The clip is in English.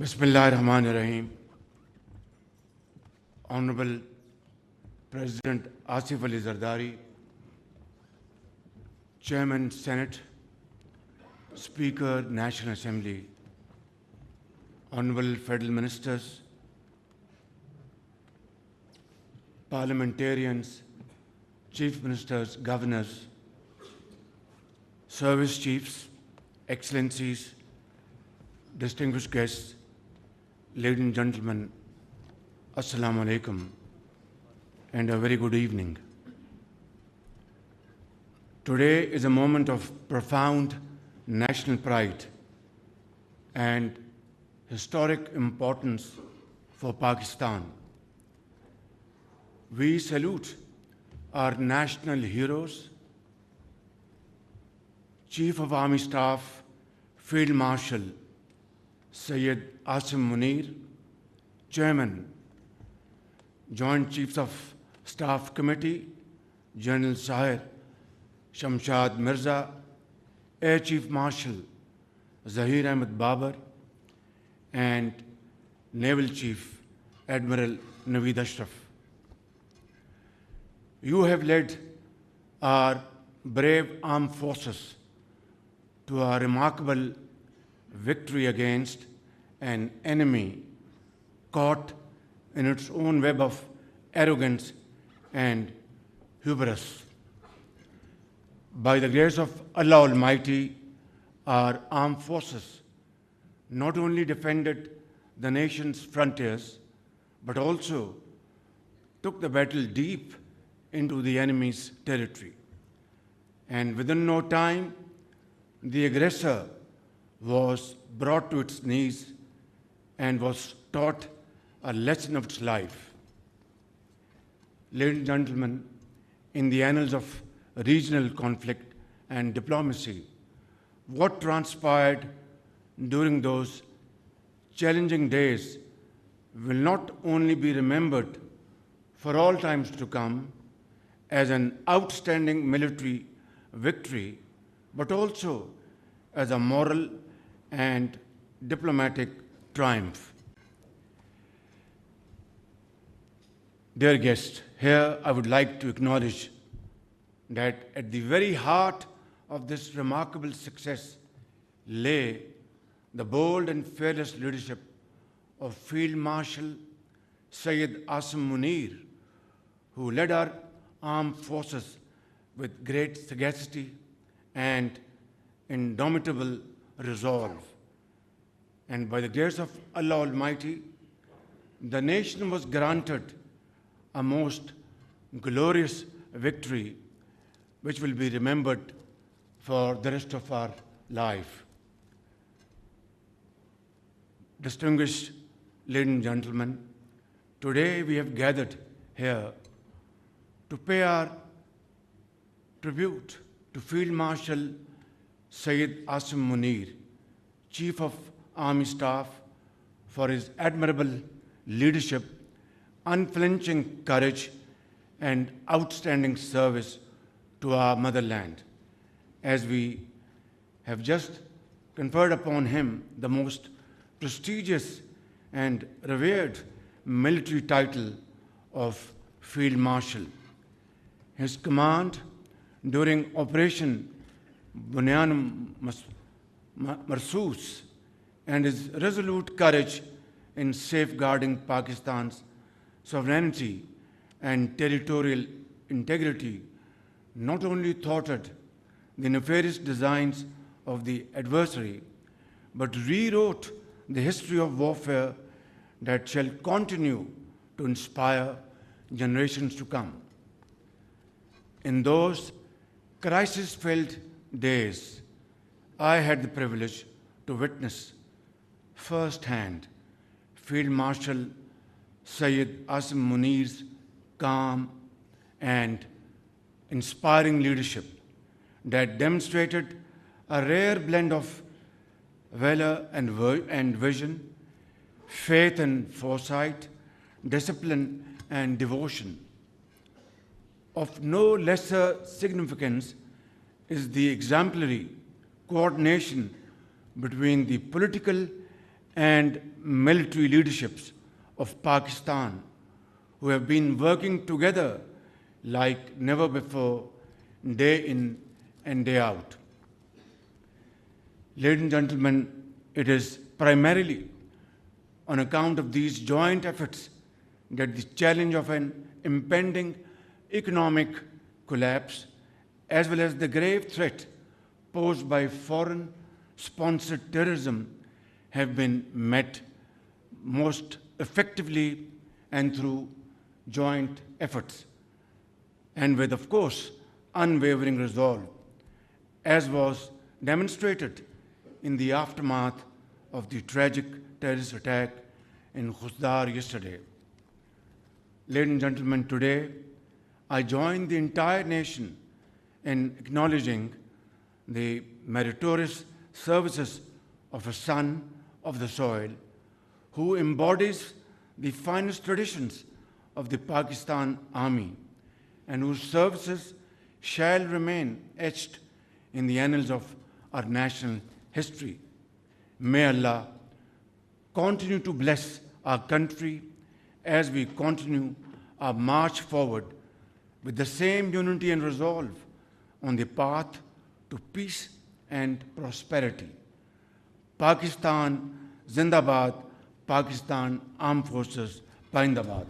Bismillahirrahmanirrahim. Honorable President Asif Ali Zardari, Chairman Senate, Speaker National Assembly, Honorable Federal Ministers, Parliamentarians, Chief Ministers, Governors, Service Chiefs, Excellencies, distinguished guests, ladies and gentlemen, Assalamu alaikum, and a very good evening. Today is a moment of profound national pride and historic importance for Pakistan. We salute our national heroes, Chief of Army Staff, Field Marshal Sayyid Asim Munir, Chairman, Joint Chiefs of Staff Committee, General Sahir Shamshad Mirza, Air Chief Marshal Zahir Ahmed Babar, and Naval Chief Admiral Naveed Ashraf. You have led our brave armed forces to a remarkable victory against an enemy caught in its own web of arrogance and hubris. By the grace of Allah Almighty, our armed forces not only defended the nation's frontiers, but also took the battle deep into the enemy's territory. And within no time, the aggressor was brought to its knees and was taught a lesson of its life. Ladies and gentlemen, in the annals of regional conflict and diplomacy, what transpired during those challenging days will not only be remembered for all times to come as an outstanding military victory, but also as a moral and diplomatic triumph. Dear guests, here I would like to acknowledge that at the very heart of this remarkable success lay the bold and fearless leadership of Field Marshal Sayyid Asim Munir, who led our armed forces with great sagacity and indomitable resolve. And by the grace of Allah Almighty, the nation was granted a most glorious victory which will be remembered for the rest of our life. Distinguished ladies and gentlemen, today we have gathered here to pay our tribute to Field Marshal Sayyid Asim Munir, Chief of Army Staff, for his admirable leadership, unflinching courage, and outstanding service to our motherland, as we have just conferred upon him the most prestigious and revered military title of Field Marshal. His command during Operation Bunyan Marsus and his resolute courage in safeguarding Pakistan's sovereignty and territorial integrity not only thwarted the nefarious designs of the adversary, but rewrote the history of warfare that shall continue to inspire generations to come. In those crisis-filled days, I had the privilege to witness firsthand Field Marshal Sayyid Asim Munir's calm and inspiring leadership that demonstrated a rare blend of valor and vision, faith and foresight, discipline and devotion. Of no lesser significance is the exemplary coordination between the political and military leaderships of Pakistan, who have been working together like never before, day in and day out. Ladies and gentlemen, it is primarily on account of these joint efforts that the challenge of an impending economic collapse, as well as the grave threat posed by foreign-sponsored terrorism, have been met most effectively and through joint efforts, and with, of course, unwavering resolve, as was demonstrated in the aftermath of the tragic terrorist attack in Khusdar yesterday. Ladies and gentlemen, today I join the entire nation in acknowledging the meritorious services of a son of the soil who embodies the finest traditions of the Pakistan Army and whose services shall remain etched in the annals of our national history. May Allah continue to bless our country as we continue our march forward with the same unity and resolve on the path to peace and prosperity. Pakistan Zindabad, Pakistan Armed Forces Pahindabad.